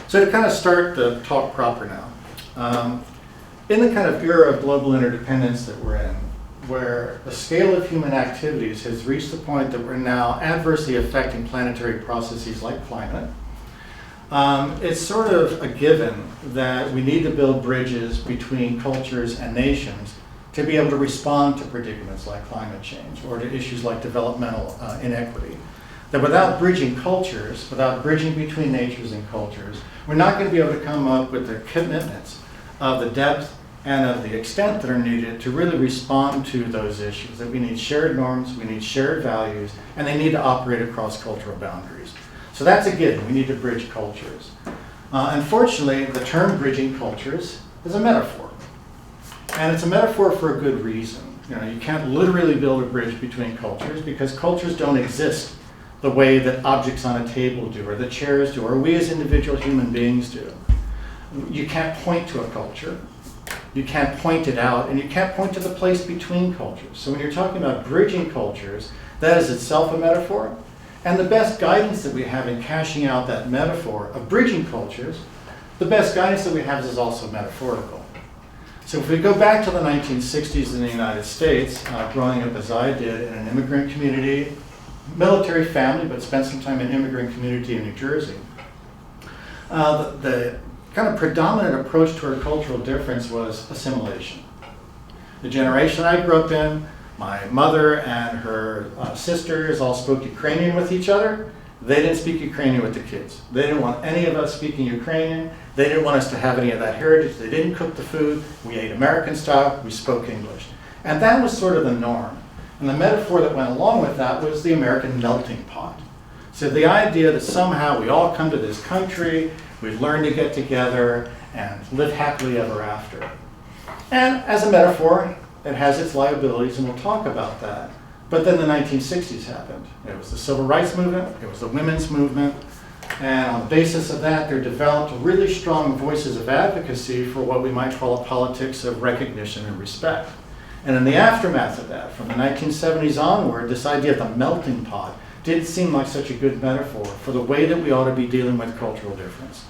So to kind of start the talk proper now, in the kind of era of global interdependence that we're in, where the scale of human activities has reached the point that we're now adversely affecting planetary processes like climate, it's sort of a given that we need to build bridges between cultures and nations to be able to respond to predicaments like climate change or to issues like developmental inequity. That without bridging cultures, without bridging between natures and cultures, we're not going to be able to come up with the commitments of the depth and of the extent that are needed to really respond to those issues. That we need shared norms, we need shared values, and they need to operate across cultural boundaries. So that's a given. We need to bridge cultures. Unfortunately, the term bridging cultures is a metaphor. And it's a metaphor for a good reason. You can't literally build a bridge between cultures because cultures don't exist the way that objects on a table do, or the chairs do, or we as individual human beings do. You can't point to a culture. You can't point it out, and you can't point to the place between cultures. So when you're talking about bridging cultures, that is itself a metaphor. And the best guidance that we have in cashing out that metaphor of bridging cultures, the best guidance that we have is also metaphorical. So if we go back to the 1960s in the United States, growing up as I did in an immigrant community, military family, but spent some time in an immigrant community in New Jersey, the kind of predominant approach to our cultural difference was assimilation. The generation I grew up in, my mother and her sisters all spoke Ukrainian with each other. They didn't speak Ukrainian with the kids. They didn't want any of us speaking Ukrainian. They didn't want us to have any of that heritage. They didn't cook the food. We ate American style. We spoke English. And that was sort of the norm. And the metaphor that went along with that was the American melting pot. So the idea that somehow we all come to this country, we learn to get together and live happily ever after. And as a metaphor, it has its liabilities, and we'll talk about that. But then the 1960s happened. It was the civil rights movement, it was the women's movement, and on the basis of that, there developed really strong voices of advocacy for what we might call a politics of recognition and respect. And in the aftermath of that, from the 1970s onward, this idea of the melting pot didn't seem like such a good metaphor for the way that we ought to be dealing with cultural difference.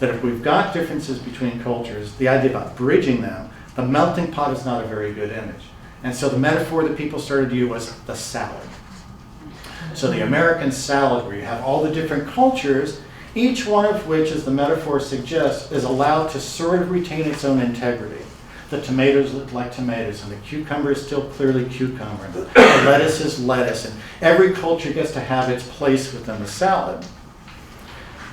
That if we've got differences between cultures, the idea about bridging them, the melting pot is not a very good image. And so the metaphor that people started to use was the salad. So the American salad, where you have all the different cultures, each one of which, as the metaphor suggests, is allowed to sort of retain its own integrity. The tomatoes look like tomatoes, and the cucumber is still clearly cucumber, and the lettuce is lettuce, and every culture gets to have its place within the salad.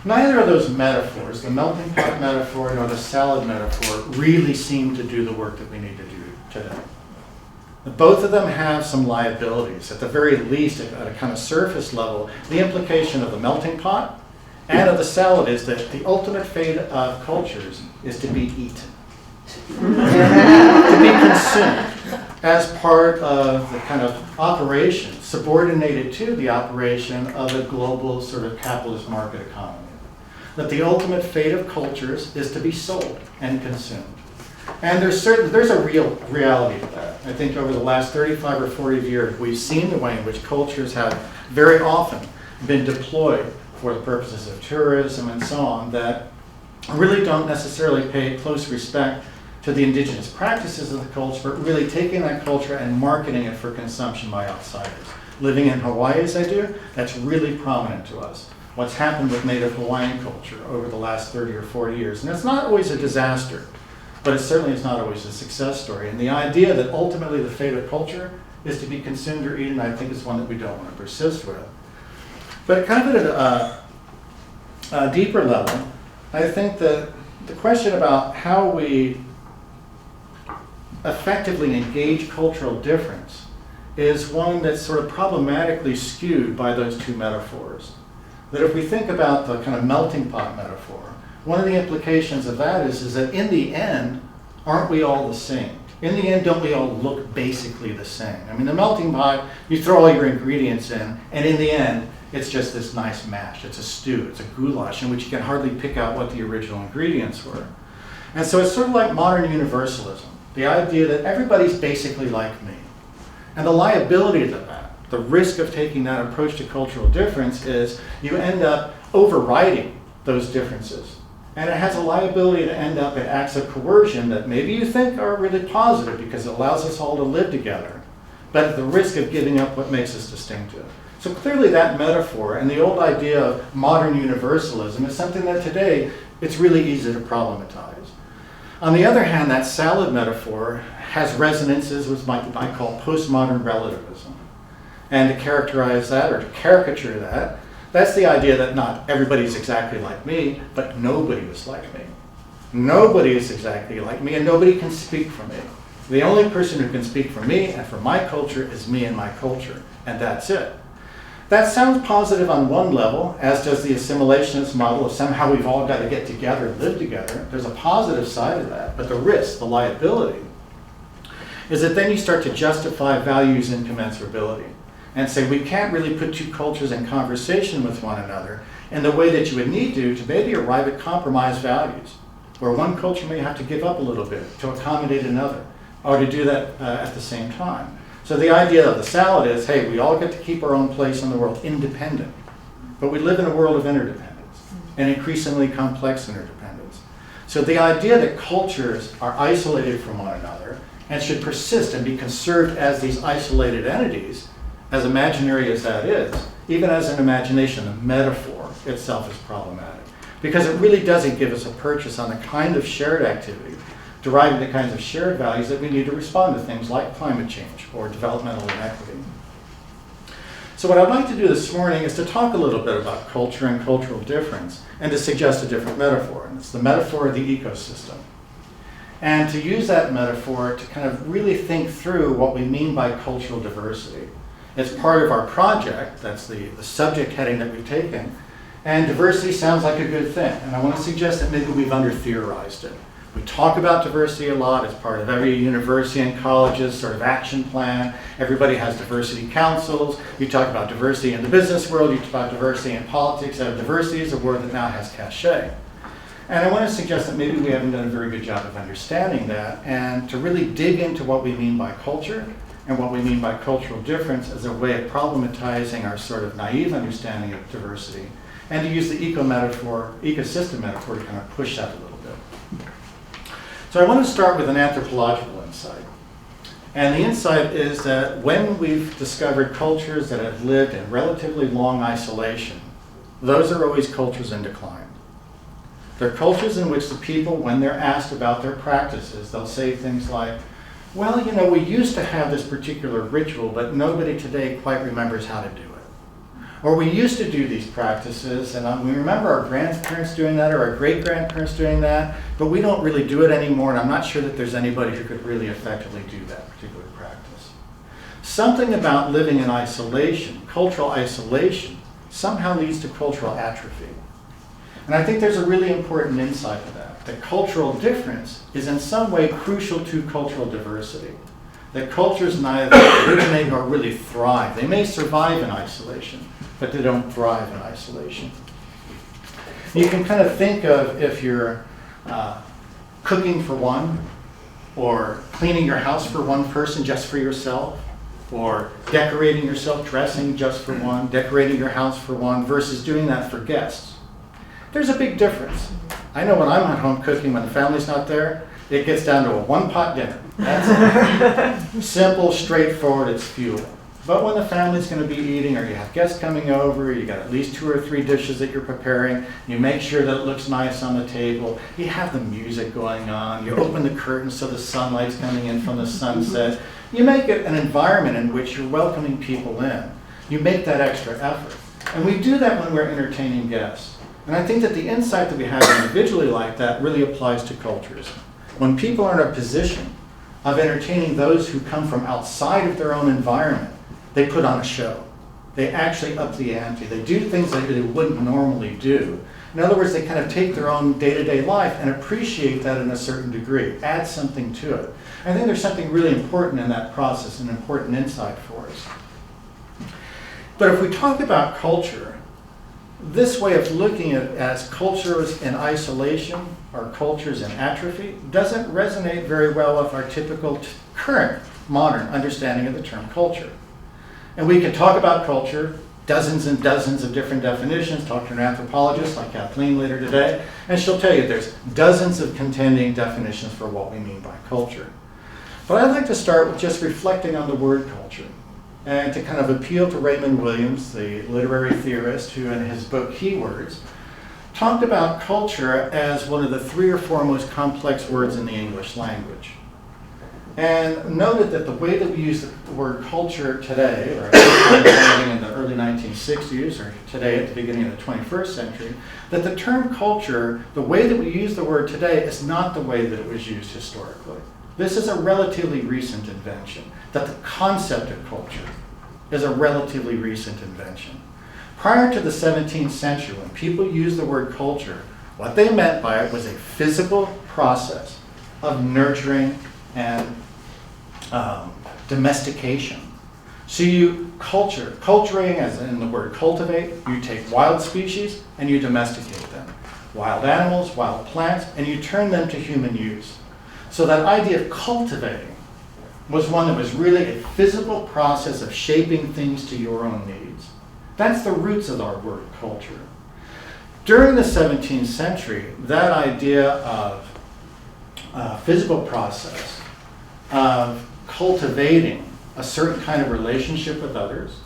Neither of those metaphors, the melting pot metaphor nor the salad metaphor, really seem to do the work that we need to do today. Both of them have some liabilities. At the very least, at a kind of surface level, the implication of the melting pot and of the salad is that the ultimate fate of cultures is to be eaten. To be consumed as part of the kind of operation subordinated to the operation of a global sort of capitalist market economy. That the ultimate fate of cultures is to be sold and consumed. And there's a real reality to that. I think over the last 35 or 40 years, we've seen the way in which cultures have very often been deployed for the purposes of tourism and so on that really don't necessarily pay close respect to the indigenous practices of the culture, but really taking that culture and marketing it for consumption by outsiders. Living in Hawaii as I do, that's really prominent to us. What's happened with Native Hawaiian culture over the last 30 or 40 years. And it's not always a disaster, but it certainly is not always a success story. And the idea that ultimately the fate of culture is to be consumed or eaten, I think is one that we don't want to persist with. But kind of at a deeper level, I think that the question about how we effectively engage cultural difference is one that's sort of problematically skewed by those two metaphors. That if we think about the kind of melting pot metaphor, one of the implications of that is that in the end, aren't we all the same? In the end, don't we all look basically the same? I mean, the melting pot, you throw all your ingredients in, and in the end, it's just this nice mash. It's a stew, it's a goulash, in which you can hardly pick out what the original ingredients were. And so it's sort of like modern universalism, the idea that everybody's basically like me. And the liability to that, the risk of taking that approach to cultural difference is you end up overriding those differences. And it has a liability to end up in acts of coercion that maybe you think are really positive because it allows us all to live together, but at the risk of giving up what makes us distinctive. So clearly that metaphor and the old idea of modern universalism is something that today it's really easy to problematize. On the other hand, that salad metaphor has resonances with what I call postmodern relativism. And to characterize that, or to caricature that, that's the idea that not everybody's exactly like me, but nobody is like me. Nobody is exactly like me, and nobody can speak for me. The only person who can speak for me and for my culture is me and my culture, and that's it. That sounds positive on one level, as does the assimilationist model of somehow we've all got to get together and live together. There's a positive side of that, but the risk, the liability, is that then you start to justify values incommensurability and say we can't really put two cultures in conversation with one another in the way that you would need to maybe arrive at compromise values, where one culture may have to give up a little bit to accommodate another, or to do that at the same time. So the idea of the salad is, hey, we all get to keep our own place in the world independent, but we live in a world of interdependence, and increasingly complex interdependence. So the idea that cultures are isolated from one another and should persist and be conserved as these isolated entities, as imaginary as that is, even as an imagination, the metaphor itself is problematic, because it really doesn't give us a purchase on the kind of shared activity, deriving the kinds of shared values that we need to respond to things like climate change or developmental inequity. So what I'd like to do this morning is to talk a little bit about culture and cultural difference, and to suggest a different metaphor, and it's the metaphor of the ecosystem. And to use that metaphor to kind of really think through what we mean by cultural diversity. It's part of our project, that's the subject heading that we've taken, and diversity sounds like a good thing, and I want to suggest that maybe we've under-theorized it. We talk about diversity a lot. It's part of every university and college's sort of action plan. Everybody has diversity councils. You talk about diversity in the business world. You talk about diversity in politics. Diversity is a word that now has cachet. And I want to suggest that maybe we haven't done a very good job of understanding that, and to really dig into what we mean by culture and what we mean by cultural difference as a way of problematizing our sort of naive understanding of diversity, and to use the ecosystem metaphor to kind of push that a little bit. So I want to start with an anthropological insight. And the insight is that when we've discovered cultures that have lived in relatively long isolation, those are always cultures in decline. They're cultures in which the people, when they're asked about their practices, they'll say things like, well, you know, we used to have this particular ritual, but nobody today quite remembers how to do it. Or we used to do these practices, and we remember our grandparents doing that, or our great-grandparents doing that, but we don't really do it anymore, and I'm not sure that there's anybody who could really effectively do that particular practice. Something about living in isolation, cultural isolation, somehow leads to cultural atrophy. And I think there's a really important insight to that cultural difference is in some way crucial to cultural diversity. That cultures neither originate nor really thrive. They may survive in isolation, but they don't thrive in isolation. You can kind of think of if you're cooking for one, or cleaning your house for one person just for yourself, or decorating yourself, dressing just for one, decorating your house for one, versus doing that for guests. There's a big difference. I know when I'm at home cooking, when the family's not there, it gets down to a one-pot dinner. That's it. Simple, straightforward, it's fuel. But when the family's going to be eating, or you have guests coming over, you got at least 2 or 3 dishes that you're preparing, you make sure that it looks nice on the table, you have the music going on, you open the curtains so the sunlight's coming in from the sunset, you make it an environment in which you're welcoming people in. You make that extra effort. And we do that when we're entertaining guests. And I think that the insight that we have individually like that really applies to cultures. When people are in a position of entertaining those who come from outside of their own environment, they put on a show. They actually up the ante. They do things that they wouldn't normally do. In other words, they kind of take their own day-to-day life and appreciate that in a certain degree, add something to it. I think there's something really important in that process, an important insight for us. But if we talk about culture, this way of looking at it as cultures in isolation or cultures in atrophy doesn't resonate very well with our typical current modern understanding of the term culture. And we can talk about culture dozens and dozens of different definitions. Talk to an anthropologist like Kathleen later today, and she'll tell you there's dozens of contending definitions for what we mean by culture. But I'd like to start with just reflecting on the word culture, and to kind of appeal to Raymond Williams, the literary theorist, who in his book Keywords talked about culture as one of the 3 or 4 most complex words in the English language. And noted that the way that we use the word culture today, or in the early 1960s, or today at the beginning of the 21st century, that the term culture, the way that we use the word today, is not the way that it was used historically. This is a relatively recent invention, that the concept of culture is a relatively recent invention. Prior to the 17th century, when people used the word culture, what they meant by it was a physical process of nurturing and domestication. So you culturing as in the word cultivate, you take wild species and you domesticate them. Wild animals, wild plants, and you turn them to human use. So that idea of cultivating was one that was really a physical process of shaping things to your own needs. That's the roots of our word culture. During the 17th century, that idea of physical process, of cultivating a certain kind of relationship with others,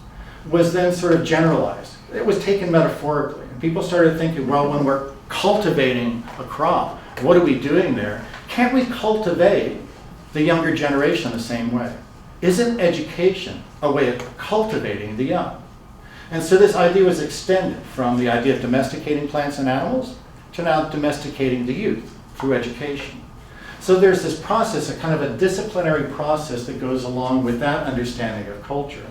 was then sort of generalized. It was taken metaphorically. And people started thinking, well, when we're cultivating a crop, what are we doing there? Can't we cultivate the younger generation the same way? Isn't education a way of cultivating the young? And so this idea was extended from the idea of domesticating plants and animals to now domesticating the youth through education. So there's this process, a kind of a disciplinary process that goes along with that understanding of culture.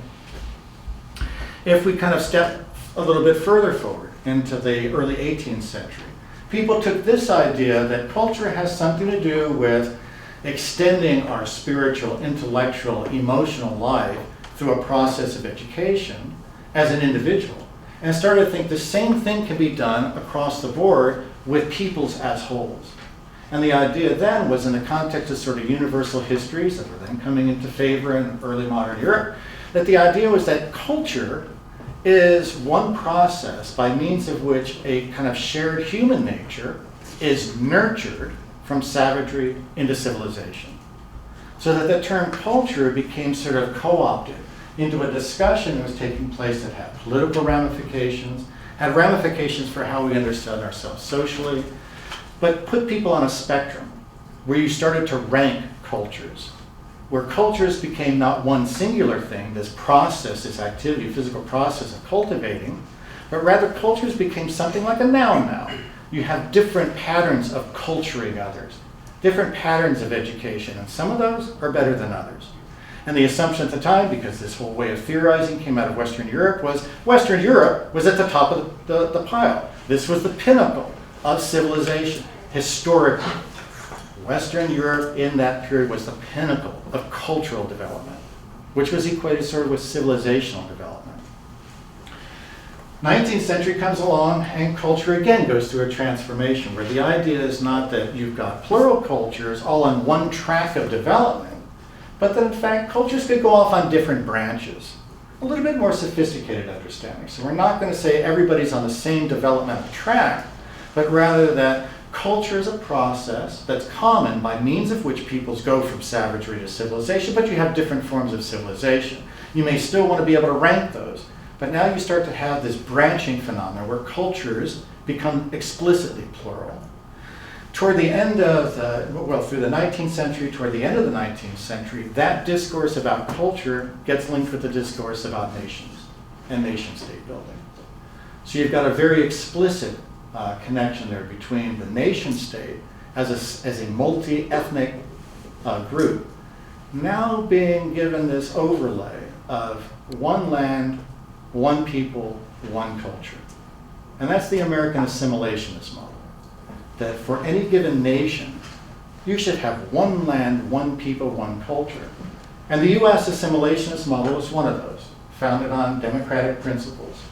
If we kind of step a little bit further forward into the early 18th century, people took this idea that culture has something to do with extending our spiritual, intellectual, emotional life through a process of education as an individual, and started to think the same thing can be done across the board with peoples as wholes. And the idea then was, in the context of sort of universal histories that were then coming into favor in early modern Europe, that the idea was that culture is one process by means of which a kind of shared human nature is nurtured from savagery into civilization. So that the term culture became sort of co-opted into a discussion that was taking place that had political ramifications, had ramifications for how we understood ourselves socially, but put people on a spectrum where you started to rank cultures, where cultures became not one singular thing, this process, this activity, physical process of cultivating, but rather cultures became something like a noun now. You have different patterns of culturing others, different patterns of education, and some of those are better than others. And the assumption at the time, because this whole way of theorizing came out of Western Europe, was Western Europe was at the top of the pile. This was the pinnacle of civilization. Historically, Western Europe in that period was the pinnacle of cultural development, which was equated sort of with civilizational development. 19th century comes along and culture again goes through a transformation where the idea is not that you've got plural cultures all on one track of development, but that in fact cultures could go off on different branches. A little bit more sophisticated understanding. So we're not going to say everybody's on the same developmental track, but rather that culture is a process that's common by means of which peoples go from savagery to civilization, but you have different forms of civilization. You may still want to be able to rank those, but now you start to have this branching phenomenon where cultures become explicitly plural. Toward the end of through the 19th century, toward the end of the 19th century, that discourse about culture gets linked with the discourse about nations and nation-state building. So you've got a very explicit connection there between the nation-state as a multi-ethnic group now being given this overlay of one land, one people, one culture. And that's the American assimilationist model. That for any given nation, you should have one land, one people, one culture. And the US assimilationist model is one of those, founded on democratic principles.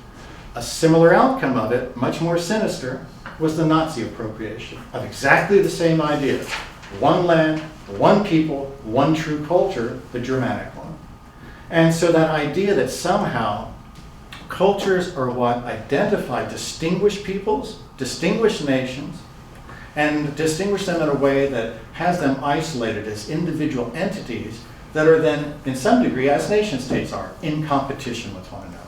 A similar outcome of it, much more sinister, was the Nazi appropriation of exactly the same idea. One land, one people, one true culture, the Germanic one. And so that idea that somehow Cultures are what identify distinguished peoples, distinguished nations, and distinguish them in a way that has them isolated as individual entities that are then, in some degree, as nation states are, in competition with one another.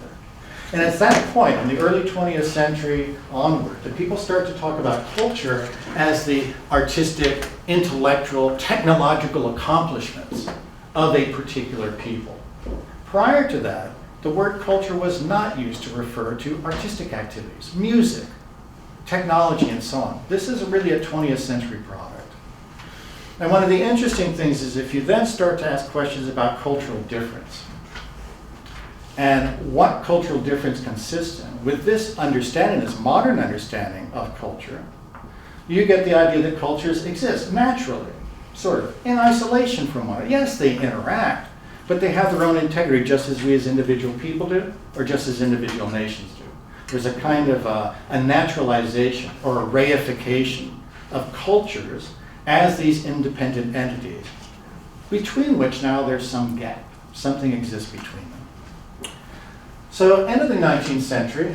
And at that point, in the early 20th century onward, that people start to talk about culture as the artistic, intellectual, technological accomplishments of a particular people. Prior to that, the word culture was not used to refer to artistic activities, music, technology, and so on. This is really a 20th century product. And one of the interesting things is if you then start to ask questions about cultural difference and what cultural difference consists in, with this understanding, this modern understanding of culture, you get the idea that cultures exist naturally, sort of, in isolation from one another. Yes, they interact, but they have their own integrity just as we as individual people do, or just as individual nations do. There's a kind of a naturalization or a reification of cultures as these independent entities, between which now there's some gap. Something exists between them. So end of the 19th century,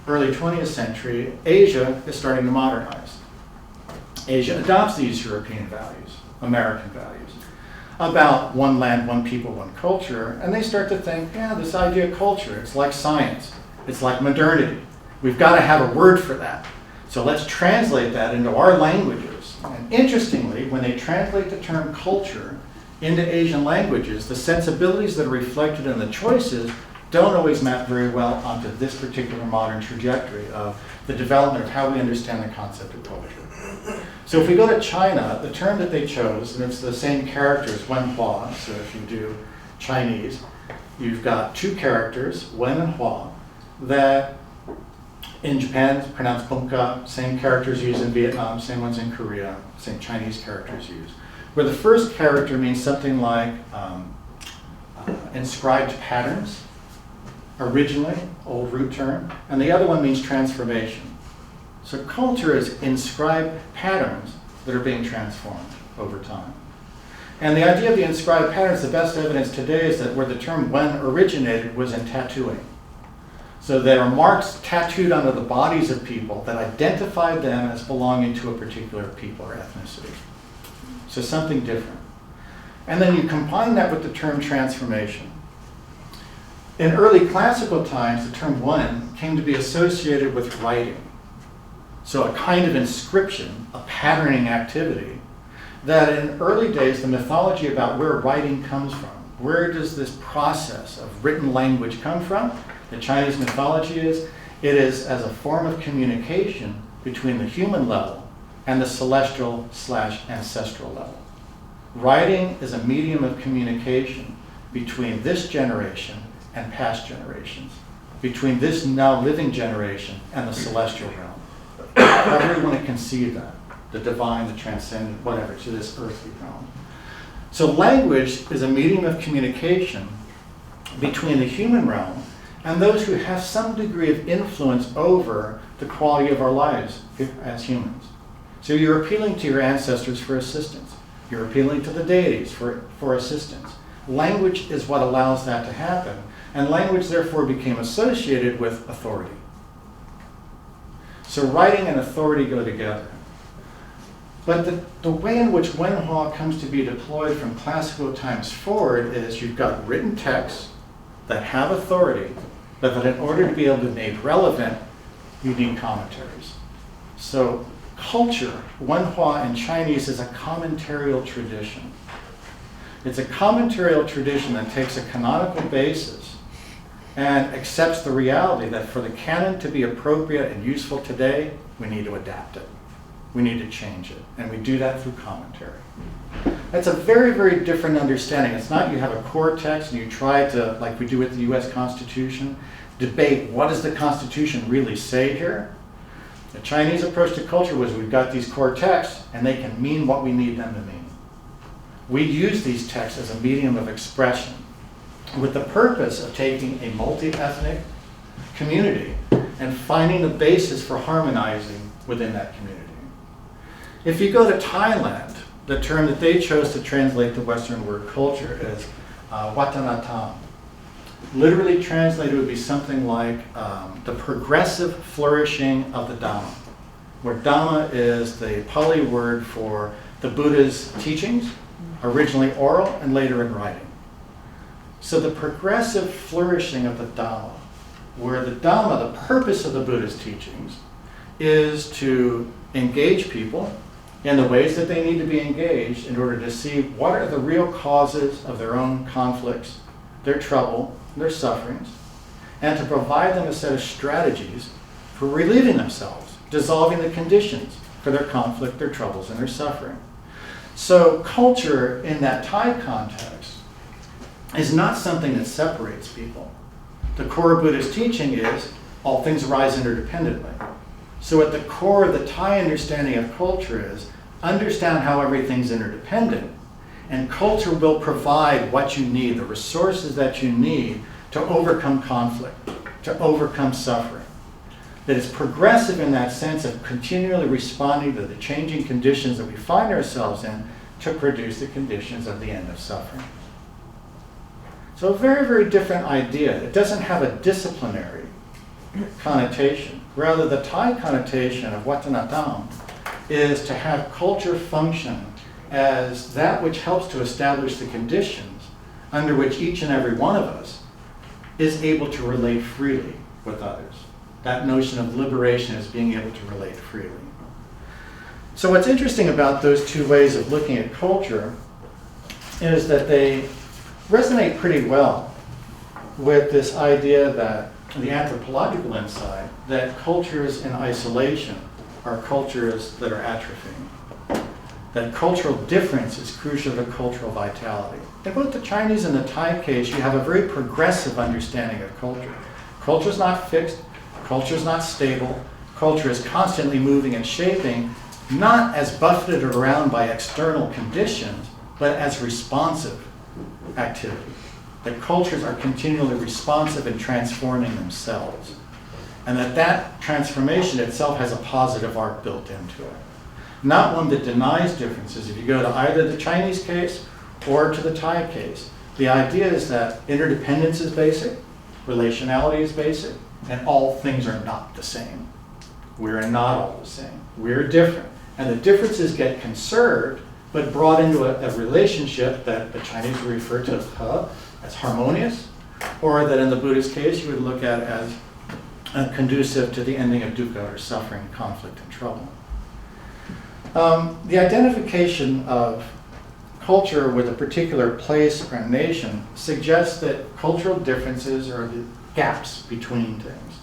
early 20th century, Asia is starting to modernize. Asia adopts these European values, American values, about one land, one people, one culture, and they start to think, yeah, this idea of culture, it's like science, it's like modernity. We've got to have a word for that. So let's translate that into our languages. And interestingly, when they translate the term culture into Asian languages, the sensibilities that are reflected in the choices don't always map very well onto this particular modern trajectory of the development of how we understand the concept of culture. So if we go to China, the term that they chose, and it's the same characters, wen hua, so if you do Chinese, you've got two characters, wen and hua, that in Japan it's pronounced bunka, same characters used in Vietnam, same ones in Korea, same Chinese characters used. Where the first character means something like inscribed patterns, originally, old root term, and the other one means transformation. So culture is inscribed patterns that are being transformed over time. And the idea of the inscribed patterns, the best evidence today is that where the term wen originated was in tattooing. So there are marks tattooed onto the bodies of people that identified them as belonging to a particular people or ethnicity. So something different. And then you combine that with the term transformation. In early classical times, the term wen came to be associated with writing. So a kind of inscription, a patterning activity, that in early days, the mythology about where writing comes from, where does this process of written language come from? The Chinese mythology is, it is as a form of communication between the human level and the celestial/ancestral level. Writing is a medium of communication between this generation and past generations, between this now living generation and the celestial realm. However you want to conceive that, the divine, the transcendent, whatever, to this earthly realm. So language is a medium of communication between the human realm and those who have some degree of influence over the quality of our lives as humans. So you're appealing to your ancestors for assistance. You're appealing to the deities for assistance. Language is what allows that to happen, and language therefore became associated with authority. So writing and authority go together. But the way in which wenhua comes to be deployed from classical times forward is you've got written texts that have authority, but that in order to be able to be made relevant, you need commentaries. So culture, wenhua in Chinese, is a commentarial tradition. It's a commentarial tradition that takes a canonical basis and accepts the reality that for the canon to be appropriate and useful today, we need to adapt it. We need to change it. And we do that through commentary. That's a very, very different understanding. It's not you have a core text and you try to, like we do with the US Constitution, debate what does the Constitution really say here. The Chinese approach to culture was we've got these core texts and they can mean what we need them to mean. We use these texts as a medium of expression with the purpose of taking a multi-ethnic community and finding a basis for harmonizing within that community. If you go to Thailand, the term that they chose to translate the Western word culture is watanatam. literally translated would be something like the progressive flourishing of the Dhamma, where Dhamma is the Pali word for the Buddha's teachings, originally oral and later in writing. So the progressive flourishing of the Dhamma, where the Dhamma, the purpose of the Buddha's teachings, is to engage people in the ways that they need to be engaged in order to see what are the real causes of their own conflicts, their trouble, their sufferings, and to provide them a set of strategies for relieving themselves, dissolving the conditions for their conflict, their troubles, and their suffering. So culture in that Thai context is not something that separates people. The core of Buddhist teaching is all things arise interdependently. So at the core of the Thai understanding of culture is understand how everything's interdependent, and culture will provide what you need, the resources that you need to overcome conflict, to overcome suffering. That is progressive in that sense of continually responding to the changing conditions that we find ourselves in to produce the conditions of the end of suffering. So a very, very different idea. It doesn't have a disciplinary connotation. Rather, the Thai connotation of Watanatam is to have culture function as that which helps to establish the conditions under which each and every one of us is able to relate freely with others. That notion of liberation is being able to relate freely. So what's interesting about those two ways of looking at culture is that they resonate pretty well with this idea that the anthropological insight that cultures in isolation are cultures that are atrophying. That cultural difference is crucial to cultural vitality. In both the Chinese and the Thai case, you have a very progressive understanding of culture. Culture is not fixed, culture is not stable, culture is constantly moving and shaping, not as buffeted around by external conditions, but as responsive activity. That cultures are continually responsive and transforming themselves. And that transformation itself has a positive arc built into it. Not one that denies differences. If you go to either the Chinese case or to the Thai case, the idea is that interdependence is basic, relationality is basic, and all things are not the same. We're not all the same. We're different. And the differences get conserved, but brought into a relationship that the Chinese would refer to as harmonious, or that in the Buddhist case you would look at as conducive to the ending of dukkha, or suffering, conflict, and trouble. The identification of culture with a particular place or nation suggests that cultural differences are the gaps between things.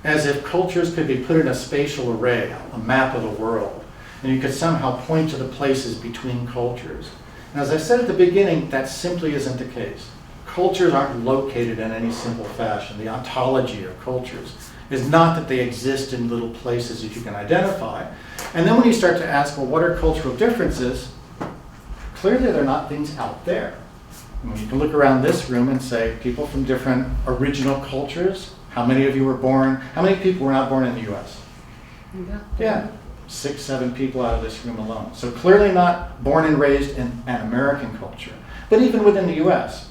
As if cultures could be put in a spatial array, a map of the world, and you could somehow point to the places between cultures. And as I said at the beginning, that simply isn't the case. Cultures aren't located in any simple fashion. The ontology of cultures is not that they exist in little places that you can identify. And then when you start to ask, well, what are cultural differences? Clearly they're not things out there. I mean, you can look around this room and say, people from different original cultures, how many of you were born, how many people were not born in the US? Yeah, 6, 7 people out of this room alone. So clearly not born and raised in an American culture. But even within the US,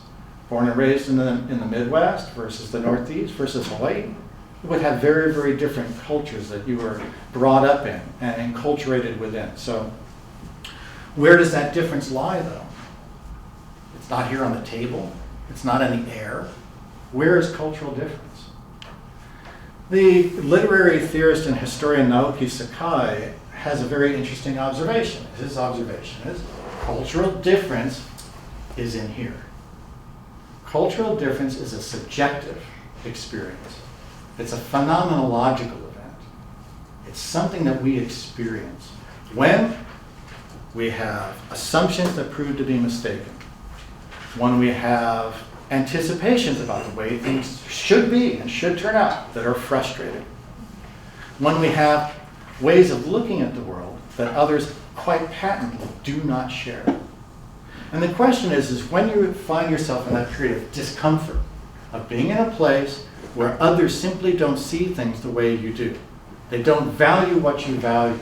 born and raised in the Midwest versus the Northeast versus Hawaii, you would have very, very different cultures that you were brought up in and enculturated within. So where does that difference lie, though? It's not here on the table. It's not in the air. Where is cultural difference? The literary theorist and historian Naoki Sakai has a very interesting observation. His observation is cultural difference is in here. Cultural difference is a subjective experience. It's a phenomenological event. It's something that we experience when we have assumptions that prove to be mistaken, when we have anticipations about the way things should be and should turn out that are frustrated, when we have ways of looking at the world that others quite patently do not share. And the question is when you find yourself in that period of discomfort, of being in a place where others simply don't see things the way you do. They don't value what you value.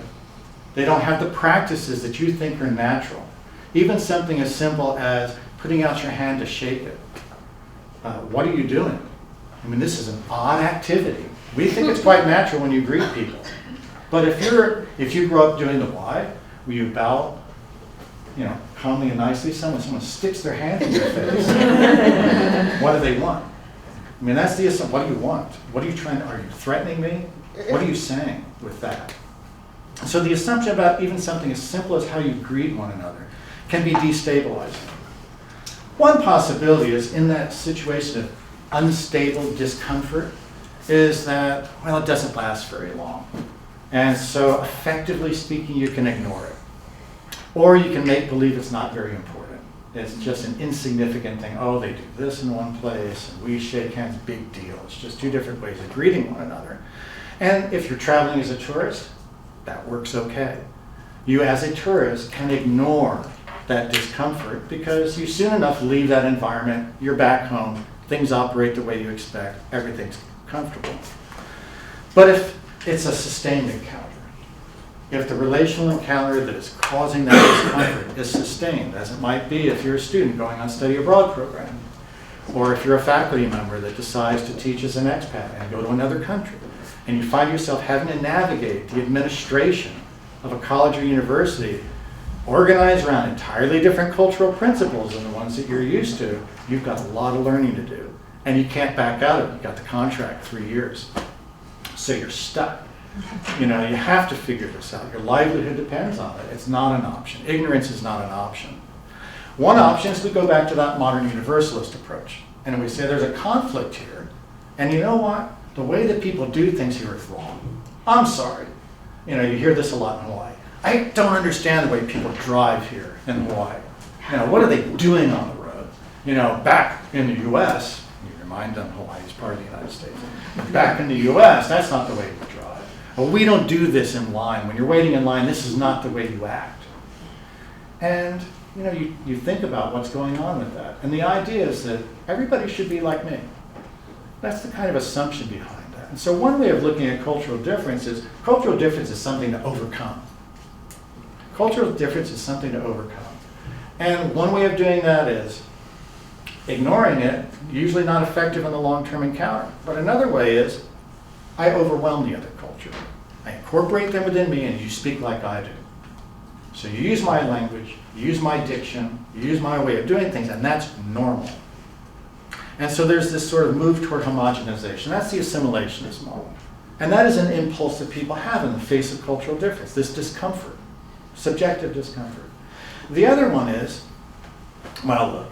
They don't have the practices that you think are natural. Even something as simple as putting out your hand to shake it. what are you doing? I mean, this is an odd activity. We think it's quite natural when you greet people. But if you grow up doing the why, where you bow, calmly and nicely, someone sticks their hand in your face. What do they want? I mean, that's the assumption. What do you want? What are you are you threatening me? What are you saying with that? So the assumption about even something as simple as how you greet one another can be destabilizing. One possibility is in that situation of unstable discomfort is that, well, it doesn't last very long. And so effectively speaking, you can ignore it. Or you can make believe it's not very important. It's just an insignificant thing. Oh, they do this in one place, and we shake hands, big deal. It's just two different ways of greeting one another. And if you're traveling as a tourist, that works okay. You as a tourist can ignore that discomfort because you soon enough leave that environment, you're back home, things operate the way you expect, everything's comfortable. But if it's a sustained encounter, if the relational encounter that is causing that discomfort is sustained, as it might be if you're a student going on study abroad program, or if you're a faculty member that decides to teach as an expat and go to another country, and you find yourself having to navigate the administration of a college or university organized around entirely different cultural principles than the ones that you're used to, you've got a lot of learning to do. And you can't back out of it. You've got the contract, 3 years. So you're stuck. You have to figure this out. Your livelihood depends on it. It's not an option. Ignorance is not an option. One option is we go back to that modern universalist approach. And we say there's a conflict here. And you know what? The way that people do things here is wrong. I'm sorry. You hear this a lot in Hawaii. I don't understand the way people drive here in Hawaii. What are they doing on the road? Back in the U.S., you remind them Hawaii is part of the United States. Back in the U.S., that's not the way we drive. Well, we don't do this in line. When you're waiting in line, this is not the way you act. And, you think about what's going on with that. And the idea is that everybody should be like me. That's the kind of assumption behind that. And so one way of looking at cultural difference is something to overcome. Cultural difference is something to overcome. And one way of doing that is ignoring it, usually not effective in the long-term encounter. But another way is I overwhelm the other culture. I incorporate them within me and you speak like I do. So you use my language, you use my diction, you use my way of doing things, and that's normal. And so there's this sort of move toward homogenization. That's the assimilationist model. And that is an impulse that people have in the face of cultural difference, this discomfort, subjective discomfort. The other one is, well, look,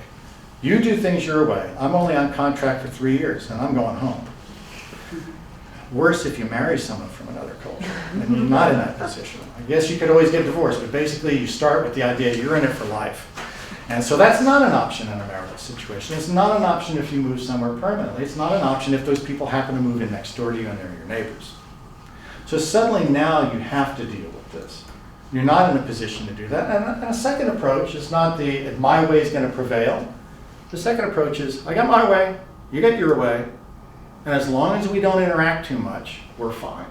you do things your way. I'm only on contract for 3 years, and I'm going home. Worse if you marry someone from another culture, and you're not in that position. I guess you could always get divorced, but basically you start with the idea you're in it for life. And so that's not an option in a marital situation. It's not an option if you move somewhere permanently. It's not an option if those people happen to move in next door to you and they're your neighbors. So suddenly now you have to deal with this. You're not in a position to do that. And a second approach is not my way is going to prevail. The second approach is, I got my way, you got your way, and as long as we don't interact too much, we're fine.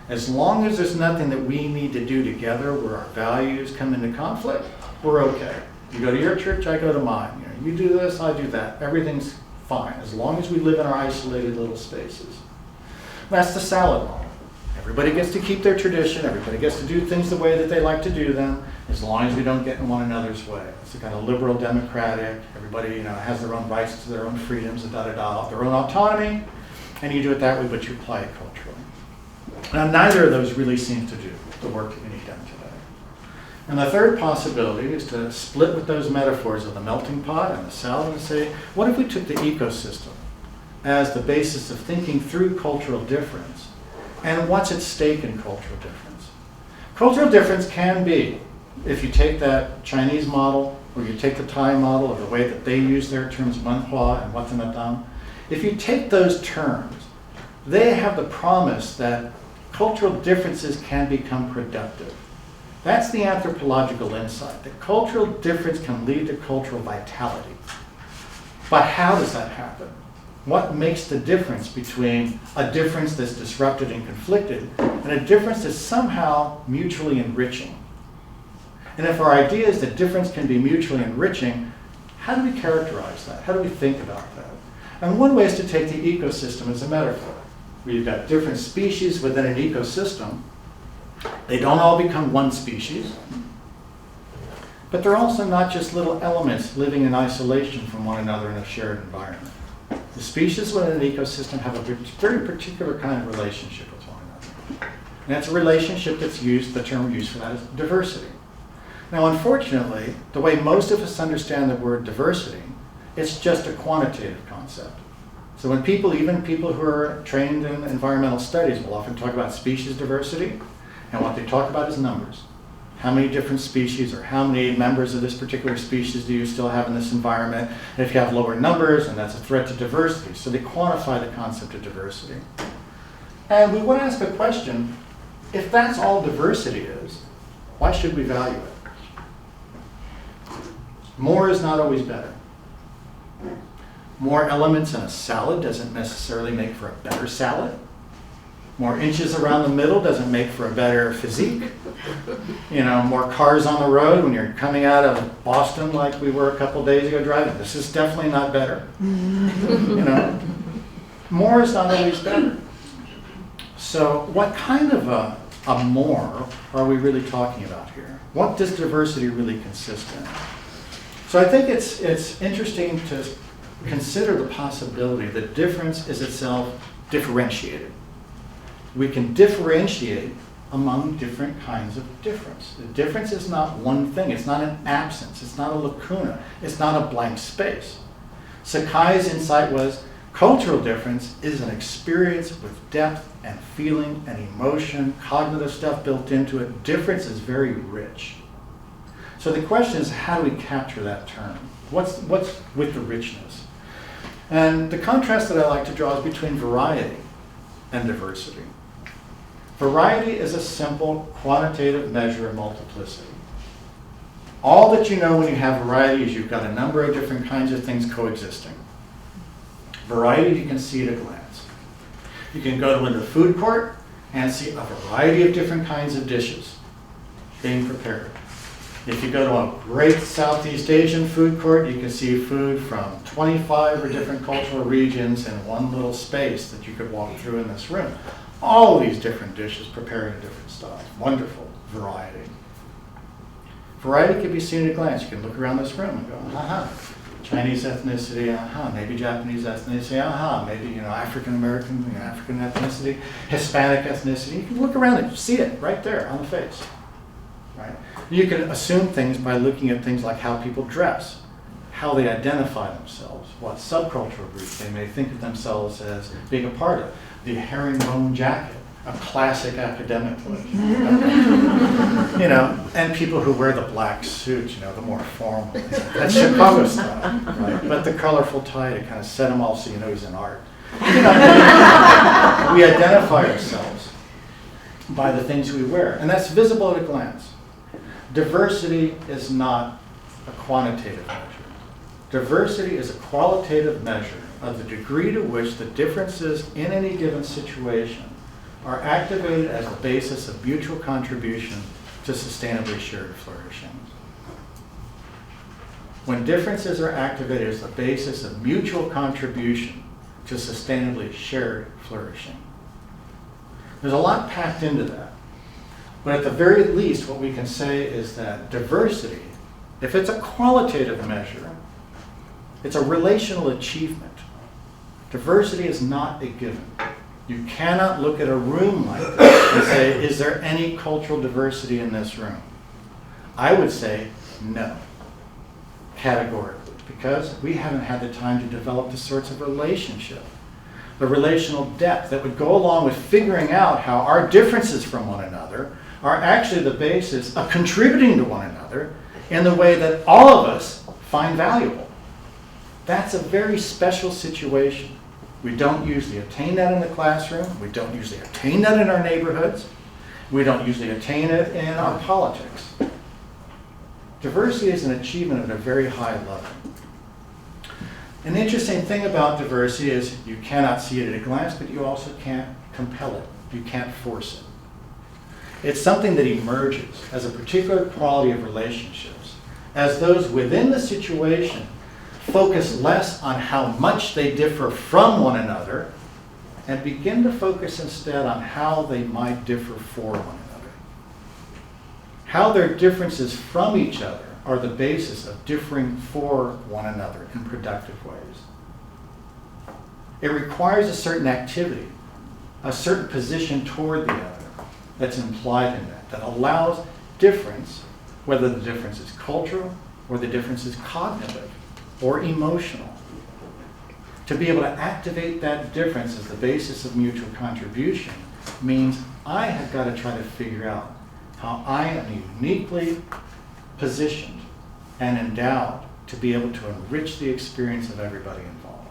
As long as there's nothing that we need to do together where our values come into conflict, we're okay. You go to your church, I go to mine. You do this, I do that. Everything's fine, as long as we live in our isolated little spaces. That's the salad model. Everybody gets to keep their tradition, everybody gets to do things the way that they like to do them, as long as we don't get in one another's way. It's a kind of liberal democratic, everybody has their own rights to their own freedoms, their own autonomy, and you do it that way, but you apply it culturally. Now, neither of those really seem to do the work that we need done today. And the third possibility is to split with those metaphors of the melting pot and the salad and say, what if we took the ecosystem as the basis of thinking through cultural difference, and what's at stake in cultural difference? Cultural difference can be, if you take that Chinese model, or you take the Thai model of the way that they use their terms manhua and watanatam, if you take those terms, they have the promise that cultural differences can become productive. That's the anthropological insight, that cultural difference can lead to cultural vitality. But how does that happen? What makes the difference between a difference that's disrupted and conflicted and a difference that's somehow mutually enriching? And if our idea is that difference can be mutually enriching, how do we characterize that? How do we think about that? And one way is to take the ecosystem as a metaphor. We've got different species within an ecosystem. They don't all become one species, but they're also not just little elements living in isolation from one another in a shared environment. The species within an ecosystem have a very particular kind of relationship with one another. And it's a relationship that's used, the term used for that is diversity. Now, unfortunately, the way most of us understand the word diversity, it's just a quantitative concept. So when people, even people who are trained in environmental studies, will often talk about species diversity, and what they talk about is numbers. How many different species or how many members of this particular species do you still have in this environment? And if you have lower numbers, and that's a threat to diversity. So they quantify the concept of diversity. And we want to ask a question, if that's all diversity is, why should we value it? More is not always better. More elements in a salad doesn't necessarily make for a better salad. More inches around the middle doesn't make for a better physique. You know, more cars on the road when you're coming out of Boston like we were a couple days ago driving. This is definitely not better. You know, more is not always better. So what kind of a more are we really talking about here? What does diversity really consist in? So I think it's interesting to consider the possibility that difference is itself differentiated. We can differentiate among different kinds of difference. The difference is not one thing. It's not an absence. It's not a lacuna. It's not a blank space. Sakai's insight was cultural difference is an experience with depth and feeling and emotion, cognitive stuff built into it. Difference is very rich. So the question is, how do we capture that term? What's with the richness? And the contrast that I like to draw is between variety and diversity. Variety is a simple quantitative measure of multiplicity. All that you know when you have variety is you've got a number of different kinds of things coexisting. Variety you can see at a glance. You can go into the food court and see a variety of different kinds of dishes being prepared. If you go to a great Southeast Asian food court, you can see food from 25 different cultural regions in one little space that you could walk through in this room. All these different dishes prepared in different styles. Wonderful variety. Variety can be seen at a glance. You can look around this room and go, aha, Chinese ethnicity, aha, maybe Japanese ethnicity, aha, maybe African American, African ethnicity, Hispanic ethnicity. You can look around and see it right there on the face. Right? You can assume things by looking at things like how people dress, how they identify themselves, what subcultural groups they may think of themselves as being a part of. The herringbone jacket, a classic academic look. And people who wear the black suit, the more formal. That's Chicago style, right? But the colorful tie to kind of set them all so he's in art. We identify ourselves by the things we wear, and that's visible at a glance. Diversity is not a quantitative measure. Diversity is a qualitative measure of the degree to which the differences in any given situation are activated as the basis of mutual contribution to sustainably shared flourishing. When differences are activated as the basis of mutual contribution to sustainably shared flourishing. There's a lot packed into that. But at the very least, what we can say is that diversity, if it's a qualitative measure, it's a relational achievement. Diversity is not a given. You cannot look at a room like this and say, is there any cultural diversity in this room? I would say no, categorically, because we haven't had the time to develop the sorts of relationship, the relational depth that would go along with figuring out how our differences from one another are actually the basis of contributing to one another in the way that all of us find valuable. That's a very special situation. We don't usually attain that in the classroom. We don't usually attain that in our neighborhoods. We don't usually attain it in our politics. Diversity is an achievement at a very high level. An interesting thing about diversity is you cannot see it at a glance, but you also can't compel it. You can't force it. It's something that emerges as a particular quality of relationships, as those within the situation focus less on how much they differ from one another, and begin to focus instead on how they might differ for one another. How their differences from each other are the basis of differing for one another in productive ways. It requires a certain activity, a certain position toward the other that's implied in that allows difference, whether the difference is cultural or the difference is cognitive or emotional. To be able to activate that difference as the basis of mutual contribution means I have got to try to figure out how I am uniquely positioned and endowed to be able to enrich the experience of everybody involved.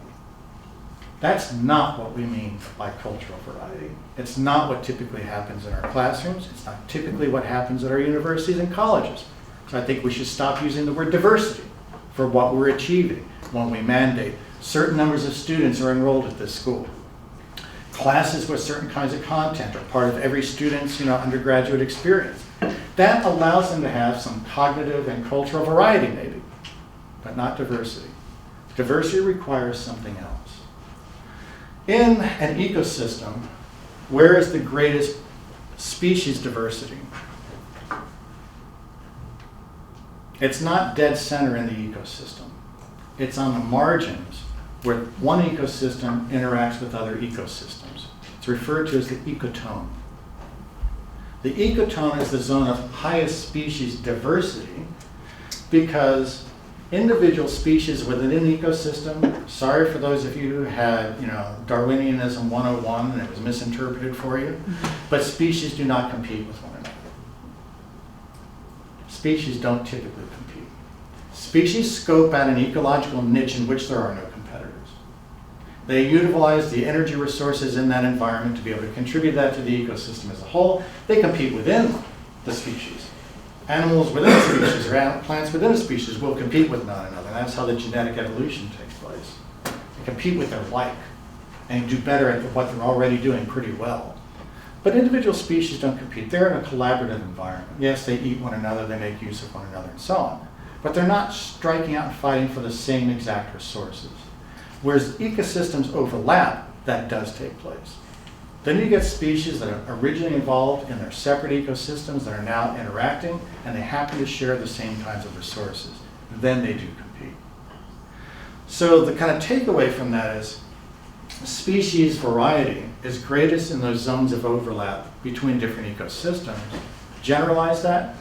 That's not what we mean by cultural variety. It's not what typically happens in our classrooms. It's not typically what happens at our universities and colleges. So I think we should stop using the word diversity for what we're achieving when we mandate certain numbers of students are enrolled at this school. Classes with certain kinds of content are part of every student's undergraduate experience. That allows them to have some cognitive and cultural variety maybe, but not diversity. Diversity requires something else. In an ecosystem, where is the greatest species diversity? It's not dead center in the ecosystem. It's on the margins where one ecosystem interacts with other ecosystems. It's referred to as the ecotone. The ecotone is the zone of highest species diversity because individual species within an ecosystem, sorry for those of you who had Darwinianism 101 and it was misinterpreted for you, but species do not compete with one another. Species don't typically compete. Species scope out an ecological niche in which there are no competitors. They utilize the energy resources in that environment to be able to contribute that to the ecosystem as a whole. They compete within the species. Animals within a species or plants within a species will compete with one another. That's how the genetic evolution takes place. They compete with their like and do better at what they're already doing pretty well. But individual species don't compete. They're in a collaborative environment. Yes, they eat one another, they make use of one another, and so on. But they're not striking out and fighting for the same exact resources. Whereas ecosystems overlap, that does take place. Then you get species that are originally involved in their separate ecosystems that are now interacting, and they happen to share the same kinds of resources. Then they do compete. So the kind of takeaway from that is species variety is greatest in those zones of overlap between different ecosystems. Generalize that.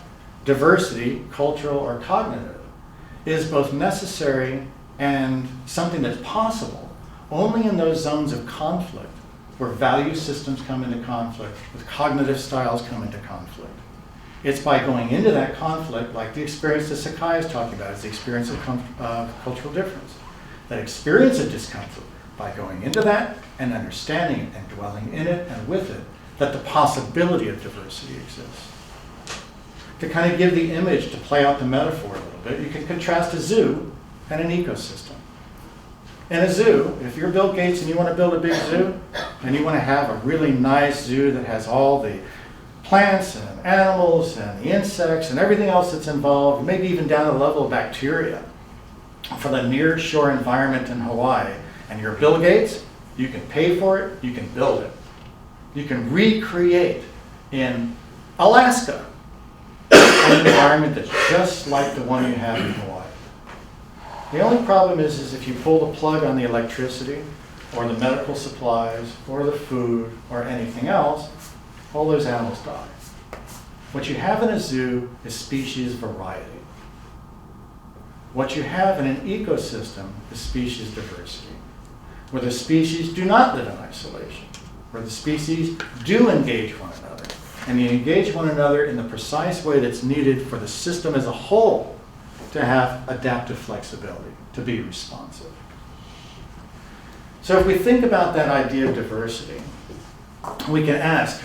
Diversity, cultural or cognitive, is both necessary and something that's possible only in those zones of conflict where value systems come into conflict, with cognitive styles come into conflict. It's by going into that conflict, like the experience that Sakai is talking about, is the experience of cultural difference. That experience of discomfort, by going into that and understanding it and dwelling in it and with it, that the possibility of diversity exists. To kind of give the image, to play out the metaphor a little bit, you can contrast a zoo and an ecosystem. In a zoo, if you're Bill Gates and you want to build a big zoo, and you want to have a really nice zoo that has all the plants and animals and the insects and everything else that's involved, maybe even down to the level of bacteria, for the near shore environment in Hawaii, and you're Bill Gates, you can pay for it, you can build it. You can recreate in Alaska an environment that's just like the one you have in Hawaii. The only problem is if you pull the plug on the electricity or the medical supplies or the food or anything else, all those animals die. What you have in a zoo is species variety. What you have in an ecosystem is species diversity, where the species do not live in isolation, where the species do engage one another, and they engage one another in the precise way that's needed for the system as a whole to have adaptive flexibility, to be responsive. So if we think about that idea of diversity, we can ask,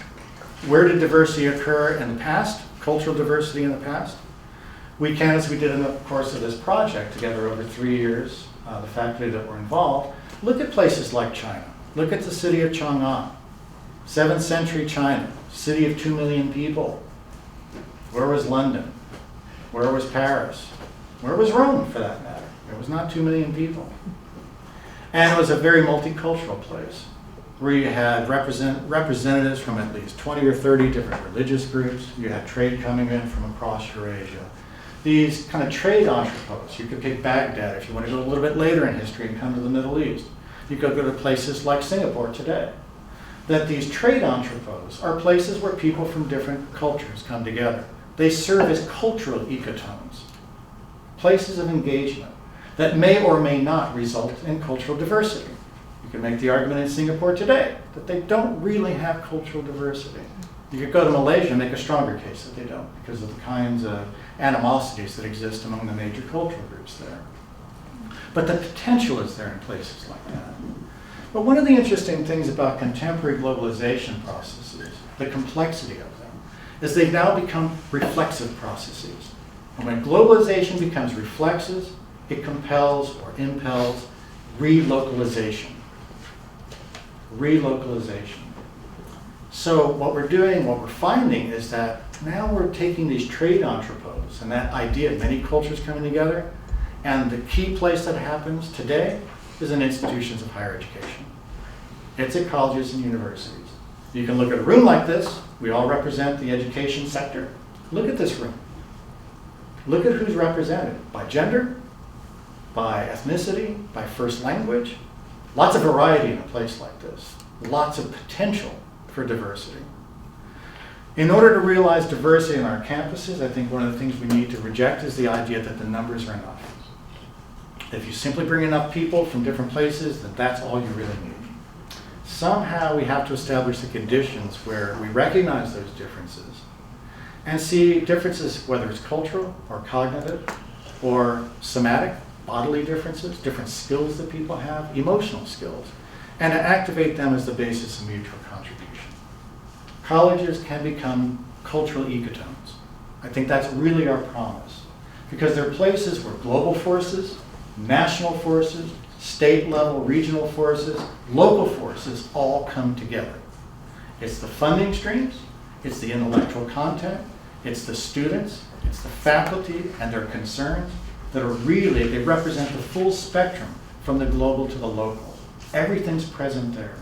where did diversity occur in the past, cultural diversity in the past? We can, as we did in the course of this project together over 3 years, the faculty that were involved, look at places like China. Look at the city of Chang'an, 7th century China, city of 2 million people. Where was London? Where was Paris? Where was Rome, for that matter? There was not 2 million people. And it was a very multicultural place where you had representatives from at least 20 or 30 different religious groups. You had trade coming in from across Eurasia. These kind of trade entrepôts, you could pick Baghdad if you want to go a little bit later in history and come to the Middle East. You could go to places like Singapore today. That these trade entrepôts are places where people from different cultures come together. They serve as cultural ecotones, places of engagement that may or may not result in cultural diversity. You can make the argument in Singapore today that they don't really have cultural diversity. You could go to Malaysia and make a stronger case that they don't because of the kinds of animosities that exist among the major cultural groups there. But the potential is there in places like that. But one of the interesting things about contemporary globalization processes, the complexity of them, is they've now become reflexive processes. And when globalization becomes reflexive, it compels or impels relocalization. Relocalization. So what we're doing, what we're finding is that now we're taking these trade entrepôts and that idea of many cultures coming together, and the key place that happens today is in institutions of higher education. It's at colleges and universities. You can look at a room like this. We all represent the education sector. Look at this room. Look at who's represented by gender, by ethnicity, by first language. Lots of variety in a place like this. Lots of potential for diversity. In order to realize diversity in our campuses, I think one of the things we need to reject is the idea that the numbers are enough. If you simply bring enough people from different places, then that's all you really need. Somehow we have to establish the conditions where we recognize those differences and see differences, whether it's cultural or cognitive or somatic, bodily differences, different skills that people have, emotional skills, and to activate them as the basis of mutual contribution. Colleges can become cultural ecotones. I think that's really our promise, because they're places where global forces, national forces, state level, regional forces, local forces all come together. It's the funding streams, it's the intellectual content, it's the students, it's the faculty and their concerns that are really, they represent the full spectrum from the global to the local. Everything's present there.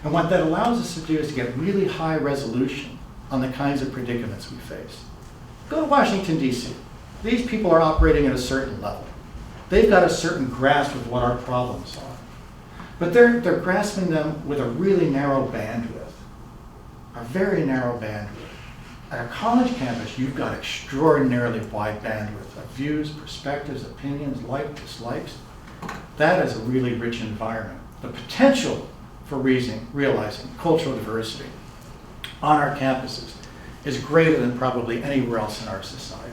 And what that allows us to do is to get really high resolution on the kinds of predicaments we face. Go to Washington, D.C. These people are operating at a certain level. They've got a certain grasp of what our problems are. But they're grasping them with a really narrow bandwidth, a very narrow bandwidth. At a college campus, you've got extraordinarily wide bandwidth of views, perspectives, opinions, likes, dislikes. That is a really rich environment. The potential for realizing cultural diversity on our campuses is greater than probably anywhere else in our society.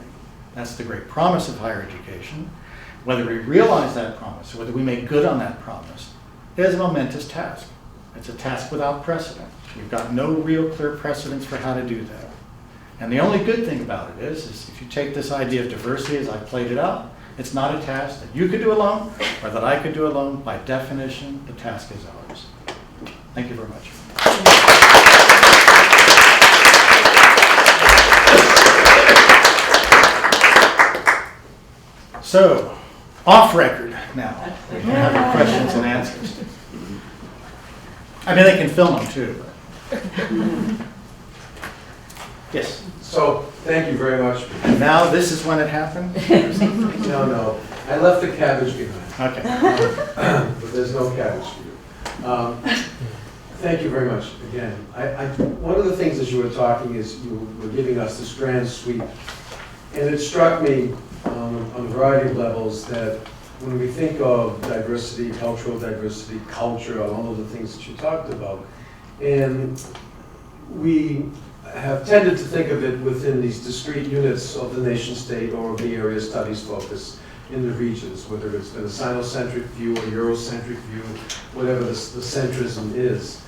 That's the great promise of higher education. Whether we realize that promise, or whether we make good on that promise, is a momentous task. It's a task without precedent. We've got no real clear precedents for how to do that. And the only good thing about it is if you take this idea of diversity as I played it out, it's not a task that you could do alone or that I could do alone. By definition, the task is ours. Thank you very much. So, off record now. We can have your questions and answers. I mean, they can film them too. But. Yes. So, thank you very much. And now this is when it happened? No. I left the cabbage behind. Okay. But there's no cabbage for you. Thank you very much again. One of the things as you were talking is you were giving us this grand sweep. And it struck me on a variety of levels that when we think of diversity, cultural diversity, culture, all of the things that you talked about, and we have tended to think of it within these discrete units of the nation state or of the area studies focus in the regions, whether it's been a Sinocentric view or Eurocentric view, whatever the centrism is.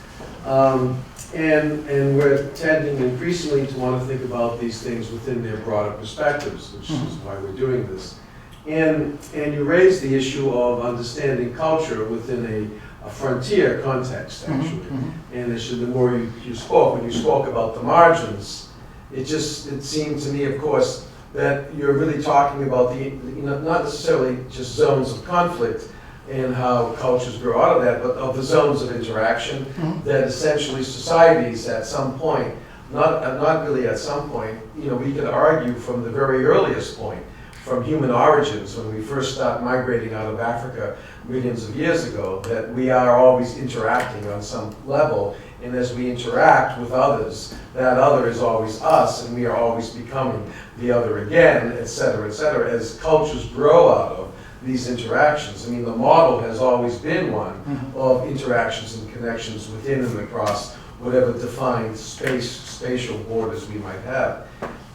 And we're tending increasingly to want to think about these things within their broader perspectives, which is why we're doing this. And you raised the issue of understanding culture within a frontier context, actually. And the more you spoke, when you spoke about the margins, it seemed to me, of course, that you're really talking about not necessarily just zones of conflict and how cultures grow out of that, but of the zones of interaction that essentially societies at some point, not really at some point, we could argue from the very earliest point, from human origins, when we first start migrating out of Africa millions of years ago, that we are always interacting on some level, and as we interact with others, that other is always us, and we are always becoming the other again, et cetera, as cultures grow out of these interactions. I mean, the model has always been one of interactions and connections within and across whatever defined spatial borders we might have.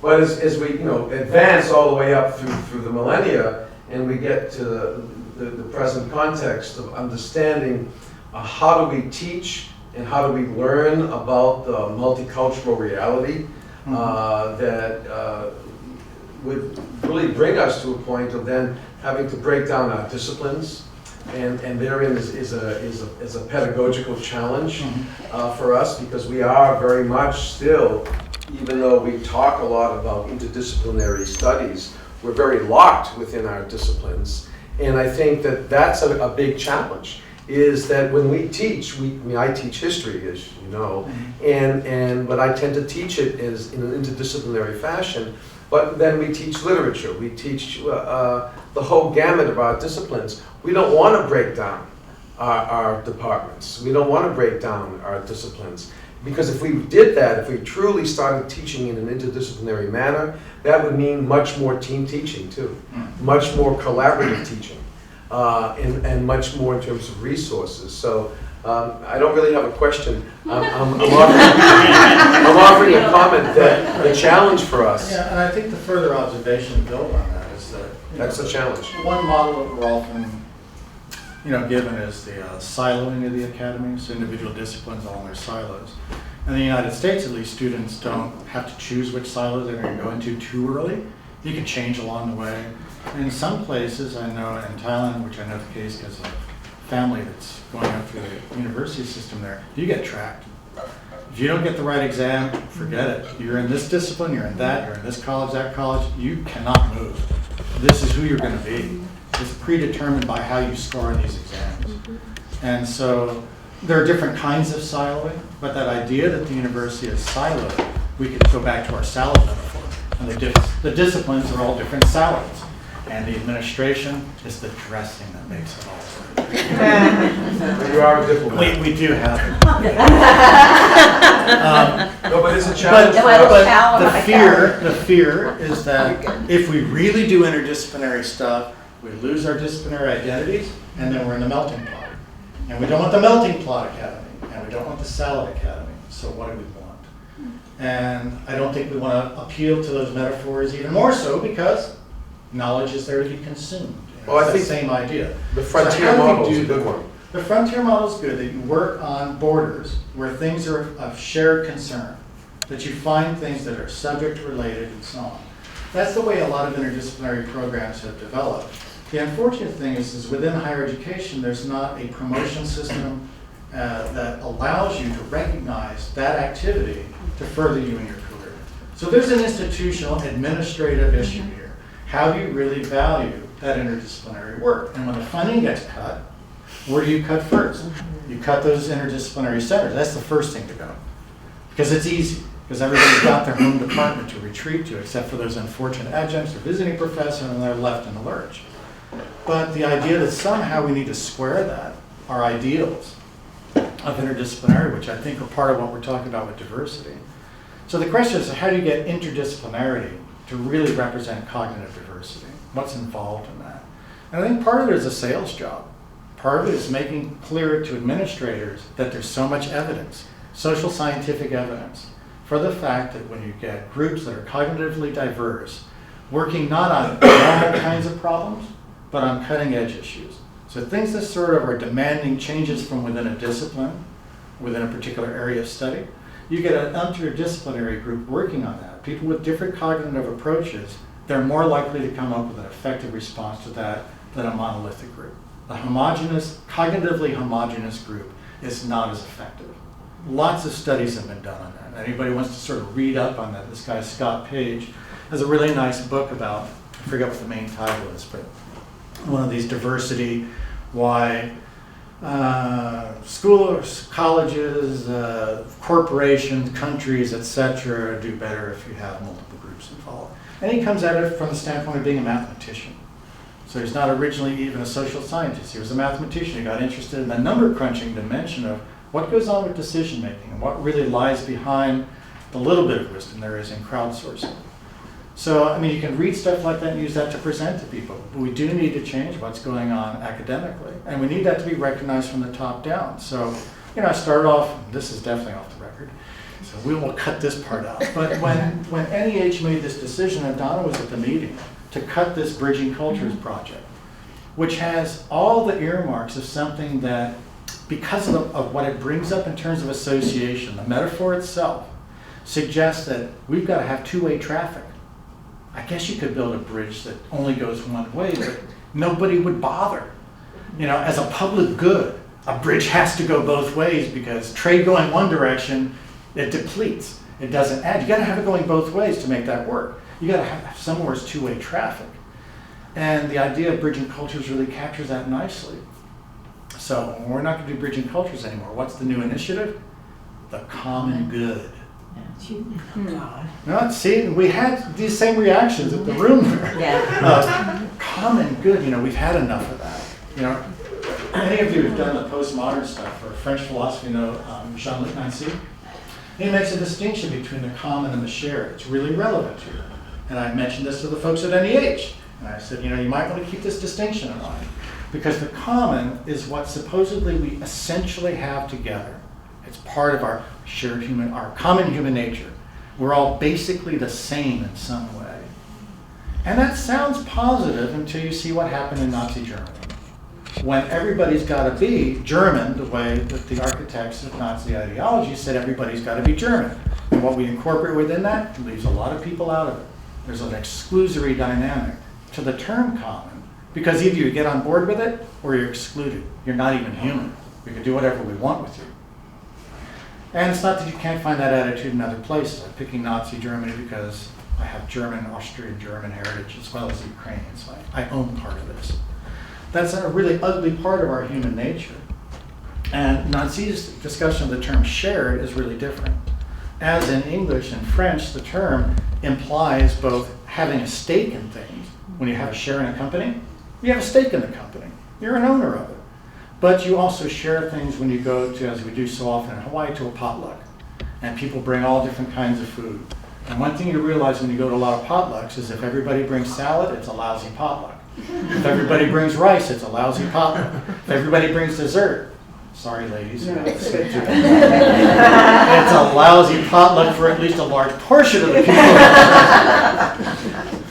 But as we advance all the way up through the millennia, and we get to the present context of understanding how do we teach and how do we learn about the multicultural reality that would really bring us to a point of then having to break down our disciplines, and therein is a pedagogical challenge for us, because we are very much still, even though we talk a lot about interdisciplinary studies, we're very locked within our disciplines. And I think that that's a big challenge, is that when we teach, I teach history, as you know, but I tend to teach it as in an interdisciplinary fashion, but then we teach literature, we teach the whole gamut of our disciplines. We don't want to break down our departments. We don't want to break down our disciplines. Because if we did that, if we truly started teaching in an interdisciplinary manner, that would mean much more team teaching too, much more collaborative teaching, and much more in terms of resources. So I don't really have a question. I'm offering a comment that the challenge for us. Yeah, and I think the further observation to build on that is that that's the challenge. One model that we're often given is the siloing of the academy, so individual disciplines all in their silos. In the United States, at least, students don't have to choose which silos they're going to go into too early. You can change along the way. And in some places, I know in Thailand, which I know the case because of family that's going up through the university system there, you get tracked. If you don't get the right exam, forget it. You're in this discipline, you're in that, you're in this college, that college, you cannot move. This is who you're going to be. It's predetermined by how you score in these exams. And so there are different kinds of siloing, but that idea that the university is siloed, we could go back to our salad metaphor. And the disciplines are all different salads. And the administration is the dressing that makes it all work. You are a diplomat. We do have it. No, but it's a challenge. But the fear is that if we really do interdisciplinary stuff, we lose our disciplinary identities, and then we're in the melting pot. And we don't want the melting pot academy, and we don't want the salad academy. So what do we want? And I don't think we want to appeal to those metaphors even more so, because knowledge is there to be consumed. Well, I think the same idea. The frontier model is a good one. The frontier model is good, that you work on borders where things are of shared concern, that you find things that are subject related and so on. That's the way a lot of interdisciplinary programs have developed. The unfortunate thing is within higher education, there's not a promotion system that allows you to recognize that activity to further you in your career. So there's an institutional administrative issue here. How do you really value that interdisciplinary work? And when the funding gets cut, where do you cut first? You cut those interdisciplinary centers. That's the first thing to go. Because it's easy. Because everybody's got their own department to retreat to, except for those unfortunate adjuncts or visiting professors, and they're left in the lurch. But the idea that somehow we need to square that, our ideals of interdisciplinary, which I think are part of what we're talking about with diversity. So the question is, how do you get interdisciplinarity to really represent cognitive diversity? What's involved in that? And I think part of it is a sales job. Part of it is making clear to administrators that there's so much evidence, social scientific evidence, for the fact that when you get groups that are cognitively diverse, working not on normal kinds of problems, but on cutting edge issues. So things that sort of are demanding changes from within a discipline, within a particular area of study, you get an interdisciplinary group working on that. People with different cognitive approaches, they're more likely to come up with an effective response to that than a monolithic group. The cognitively homogeneous group is not as effective. Lots of studies have been done on that. Anybody wants to sort of read up on that, this guy Scott Page There's a really nice book about, I forget what the main title is, but one of these diversity, why schools, colleges, corporations, countries, etc. do better if you have multiple groups involved. And he comes at it from the standpoint of being a mathematician. So he's not originally even a social scientist. He was a mathematician. He got interested in the number crunching dimension of what goes on with decision making and what really lies behind the little bit of wisdom there is in crowdsourcing. So, I mean, you can read stuff like that and use that to present to people. But we do need to change what's going on academically. And we need that to be recognized from the top down. So, you know, I started off, this is definitely off the record, so we will cut this part out. But when NEH made this decision, and Donna was at the meeting, to cut this Bridging Cultures project, which has all the earmarks of something that, because of what it brings up in terms of association, the metaphor itself suggests that we've got to have two-way traffic. I guess you could build a bridge that only goes one way, but nobody would bother. You know, as a public good, a bridge has to go both ways because trade going one direction, it depletes. It doesn't add. You got to have it going both ways to make that work. You got to have somewhere it's two-way traffic. And the idea of Bridging Cultures really captures that nicely. So we're not going to do Bridging Cultures anymore. What's the new initiative? The common good. God. No, see, we had these same reactions at the room there. Yeah. Common good, you know, we've had enough of that. You know, many of you who've done the postmodern stuff or French philosophy know Jean-Luc Nancy. He makes a distinction between the common and the shared. It's really relevant here. And I mentioned this to the folks at NEH. And I said, you know, you might want to keep this distinction in mind. Because the common is what supposedly we essentially have together. It's part of our shared human, our common human nature. We're all basically the same in some way. And that sounds positive until you see what happened in Nazi Germany. When everybody's got to be German, the way that the architects of Nazi ideology said everybody's got to be German. And what we incorporate within that leaves a lot of people out of it. There's an exclusory dynamic to the term common, because either you get on board with it or you're excluded. You're not even human. We can do whatever we want with you. And it's not that you can't find that attitude in other places. I'm picking Nazi Germany because I have German, Austrian, German heritage as well as Ukrainian, so I own part of this. That's a really ugly part of our human nature. And Nancy's discussion of the term shared is really different. As in English and French, the term implies both having a stake in things. When you have a share in a company, you have a stake in the company. You're an owner of it. But you also share things when you go to, as we do so often in Hawaii, to a potluck. And people bring all different kinds of food. And one thing you realize when you go to a lot of potlucks is if everybody brings salad, it's a lousy potluck. If everybody brings rice, it's a lousy potluck. If everybody brings dessert, sorry ladies, it's a lousy potluck for at least a large portion of the people.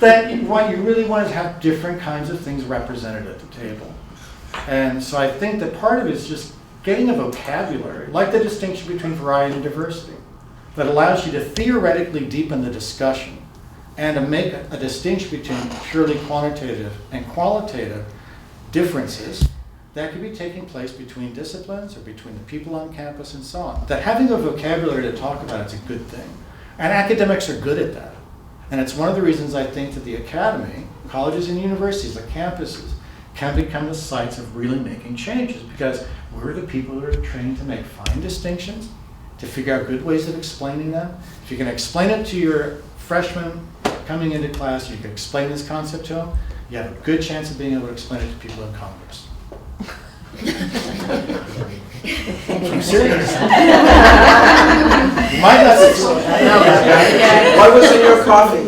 That what you really want is have different kinds of things represented at the table. And so I think that part of it is just getting a vocabulary, like the distinction between variety and diversity, that allows you to theoretically deepen the discussion and to make a distinction between purely quantitative and qualitative differences that could be taking place between disciplines or between the people on campus and so on. That having a vocabulary to talk about is a good thing. And academics are good at that. And it's one of the reasons I think that the academy, colleges and universities, the campuses, can become the sites of really making changes, because we're the people who are trained to make fine distinctions, to figure out good ways of explaining them. If you can explain it to your freshmen coming into class, you can explain this concept to them, you have a good chance of being able to explain it to people in Congress. I'm serious. You might not say so. What was in your coffee?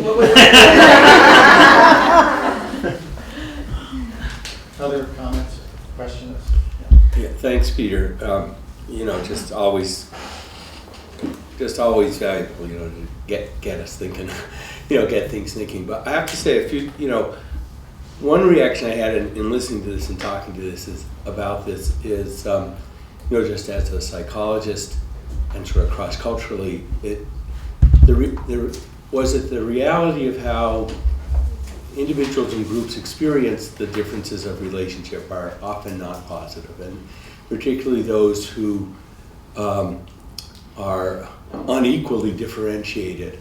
Other comments, questions? Yeah, thanks, Peter. You know, just always valuable, you know, to get us thinking, you know, get things thinking. But I have to say, one reaction I had in listening to this and talking to this is you know, just as a psychologist and sort of cross-culturally, the reality of how individuals and groups experience the differences of relationship are often not positive, and particularly those who are unequally differentiated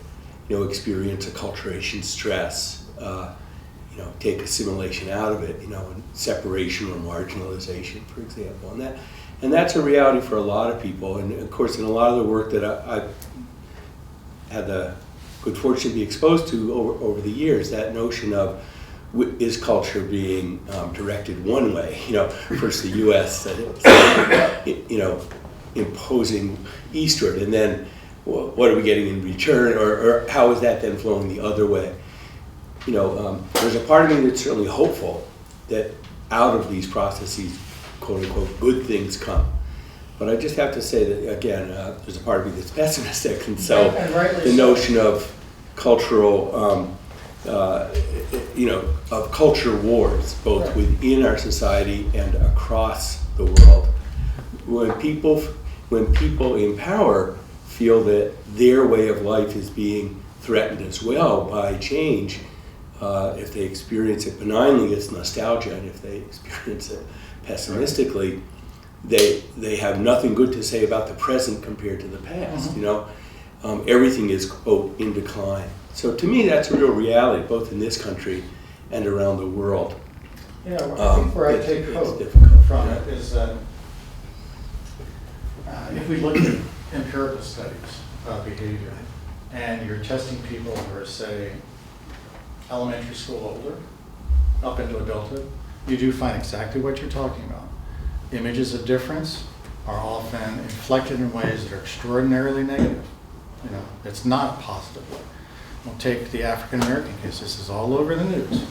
experience acculturation stress, take assimilation out of it, and separation or marginalization, for example. And that's a reality for a lot of people. And of course, in a lot of the work that I've had the good fortune to be exposed to over the years, that notion of is culture being directed one way? First the U.S. Imposing eastward, and then what are we getting in return, or how is that then flowing the other way? There's a part of me that's certainly hopeful that out of these processes, quote unquote, good things come. But I just have to say that again, there's a part of me that's pessimistic, and so the notion of cultural, of culture wars, both within our society and across the world. When people in power feel that their way of life is being threatened as well by change, if they experience it benignly, it's nostalgia, and if they experience it pessimistically, they have nothing good to say about the present compared to the past. Everything is, quote, in decline. So to me, that's a real reality, both in this country and around the world. I think where I take hope from it is that if we look at empirical studies of behavior, and you're testing people who are, say, elementary school older, up into adulthood, you do find exactly what you're talking about. Images of difference are often inflected in ways that are extraordinarily negative. It's not a positive way. We'll take the African American case. This is all over the news,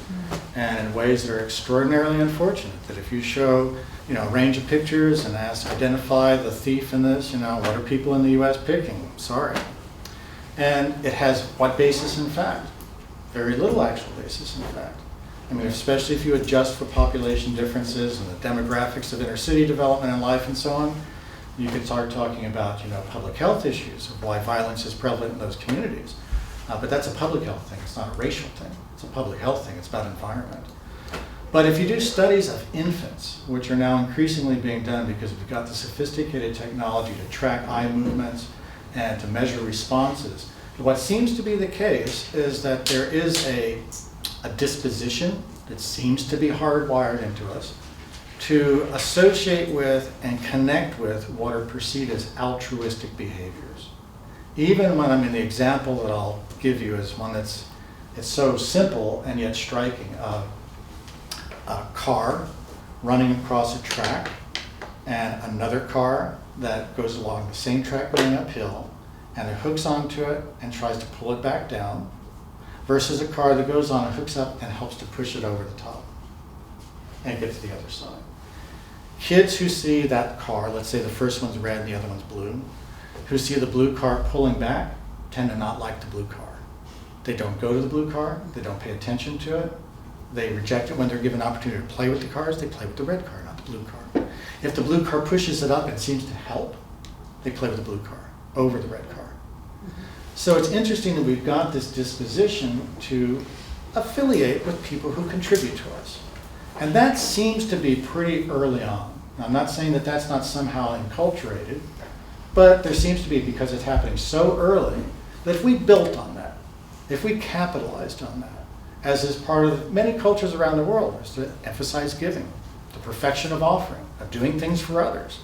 and in ways that are extraordinarily unfortunate. That if you show, a range of pictures and ask to identify the thief in this, what are people in the U.S. picking? Sorry. And it has what basis in fact? Very little actual basis in fact. Especially if you adjust for population differences and the demographics of inner city development and life and so on, you can start talking about, public health issues of why violence is prevalent in those communities. But that's a public health thing. It's not a racial thing. It's a public health thing. It's about environment. But if you do studies of infants, which are now increasingly being done because we've got the sophisticated technology to track eye movements and to measure responses, what seems to be the case is that there is a disposition that seems to be hardwired into us to associate with and connect with what are perceived as altruistic behaviors. Even when the example that I'll give you is one it's so simple and yet striking. A car running across a track and another car that goes along the same track going uphill, and it hooks onto it and tries to pull it back down, versus a car that goes on and hooks up and helps to push it over the top and get to the other side. Kids who see that car, let's say the first one's red and the other one's blue, who see the blue car pulling back tend to not like the blue car. They don't go to the blue car, they don't pay attention to it, they reject it. When they're given an opportunity to play with the cars, they play with the red car, not the blue car. If the blue car pushes it up and seems to help, they play with the blue car over the red car. So it's interesting that we've got this disposition to affiliate with people who contribute to us. And that seems to be pretty early on. Now, I'm not saying that that's not somehow enculturated, but there seems to be, because it's happening so early, that if we built on that, if we capitalized on that, as is part of many cultures around the world, is to emphasize giving, the perfection of offering, of doing things for others.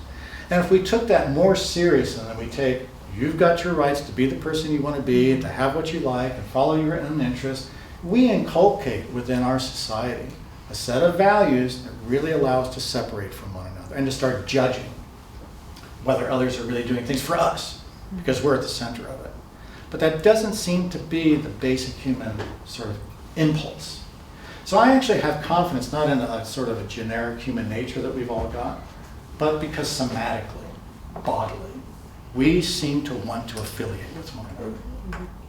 And if we took that more seriously than we take, you've got your rights to be the person you want to be, and to have what you like, and follow your own interests, we inculcate within our society a set of values that really allow us to separate from one another and to start judging whether others are really doing things for us, because we're at the center of it. But that doesn't seem to be the basic human sort of impulse. So I actually have confidence, not in a sort of a generic human nature that we've all got, but because somatically, bodily, we seem to want to affiliate with one another.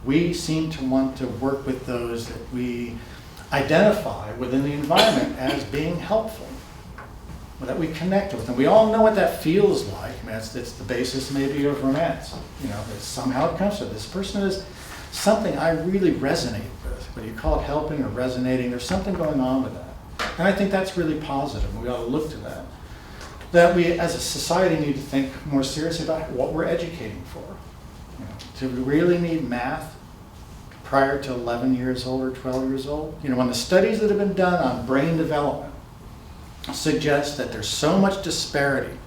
We seem to want to work with those that we identify within the environment as being helpful, that we connect with. And we all know what that feels like. It's the basis maybe of romance. That somehow it comes to this person is something I really resonate with. Whether you call it helping or resonating, there's something going on with that. And I think that's really positive. We ought to look to that. That we as a society need to think more seriously about what we're educating for. Do we really need math, prior to 11 years old or 12 years old. You know, when the studies that have been done on brain development suggest that there's so much disparity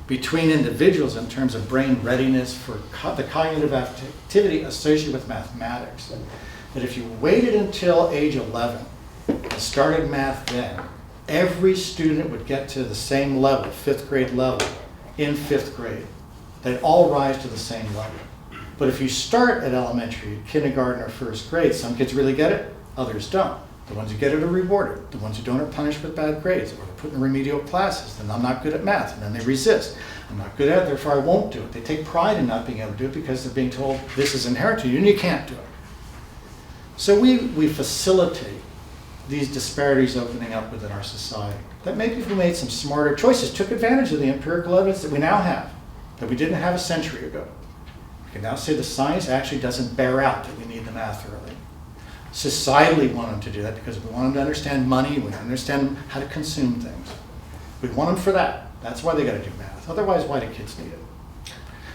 between individuals in terms of brain readiness for the cognitive activity associated with mathematics, that if you waited until age 11 and started math then, every student would get to the same level, 5th grade level, in 5th grade. They'd all rise to the same level. But if you start at elementary, kindergarten, or 1st grade, some kids really get it, others don't. The ones who get it are rewarded. The ones who don't are punished with bad grades, or they're put in remedial classes. Then I'm not good at math, and then they resist. I'm not good at it, therefore I won't do it. They take pride in not being able to do it because they're being told this is inherent to you and you can't do it. So we facilitate these disparities opening up within our society. That made people made some smarter choices, took advantage of the empirical evidence that we now have, that we didn't have a century ago. We can now say the science actually doesn't bear out that we need the math early. Societally, we want them to do that because we want them to understand money, we understand how to consume things. We want them for that. That's why they got to do math. Otherwise, why do kids need it?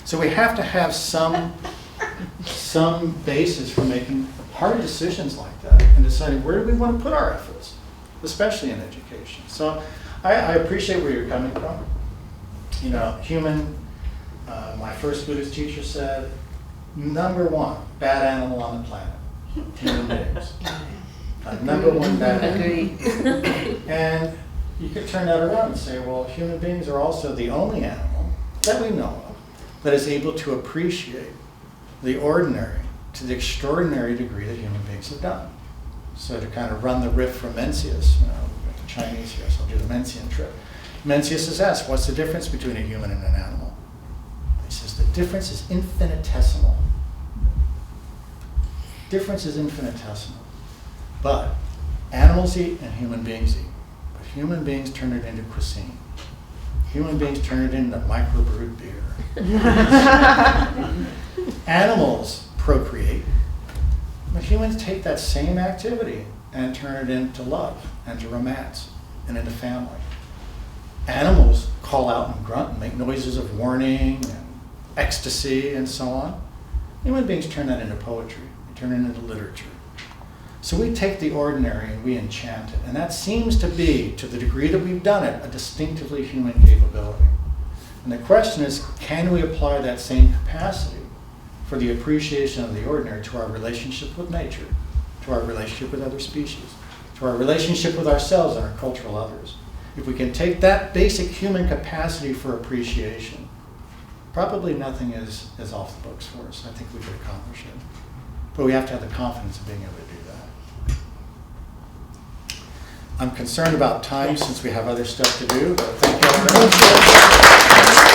So we have to have some basis for making hard decisions like that and deciding where do we want to put our efforts, especially in education. So I appreciate where you're coming from. You know, my first Buddhist teacher said, number one, bad animal on the planet, human beings. Number one bad animal. And you could turn that around and say, well, human beings are also the only animal that we know of that is able to appreciate the ordinary to the extraordinary degree that human beings have done. So to kind of run the riff from Mencius, you know, we've got the Chinese here, so I'll do the Mencian trip. Mencius is asked, what's the difference between a human and an animal? He says, the difference is infinitesimal. Difference is infinitesimal. But animals eat and human beings eat. But human beings turn it into cuisine. Human beings turn it into microbrewed beer. Animals procreate, but humans take that same activity and turn it into love, and to romance, and into family. Animals call out and grunt and make noises of warning and ecstasy and so on. Human beings turn that into poetry, they turn it into literature. So we take the ordinary and we enchant it, and that seems to be, to the degree that we've done it, a distinctively human capability. And the question is, can we apply that same capacity for the appreciation of the ordinary to our relationship with nature, to our relationship with other species, to our relationship with ourselves and our cultural others? If we can take that basic human capacity for appreciation, probably nothing is off the books for us. I think we could accomplish it. But we have to have the confidence of being able to do that. I'm concerned about time since we have other stuff to do, but thank you all very much.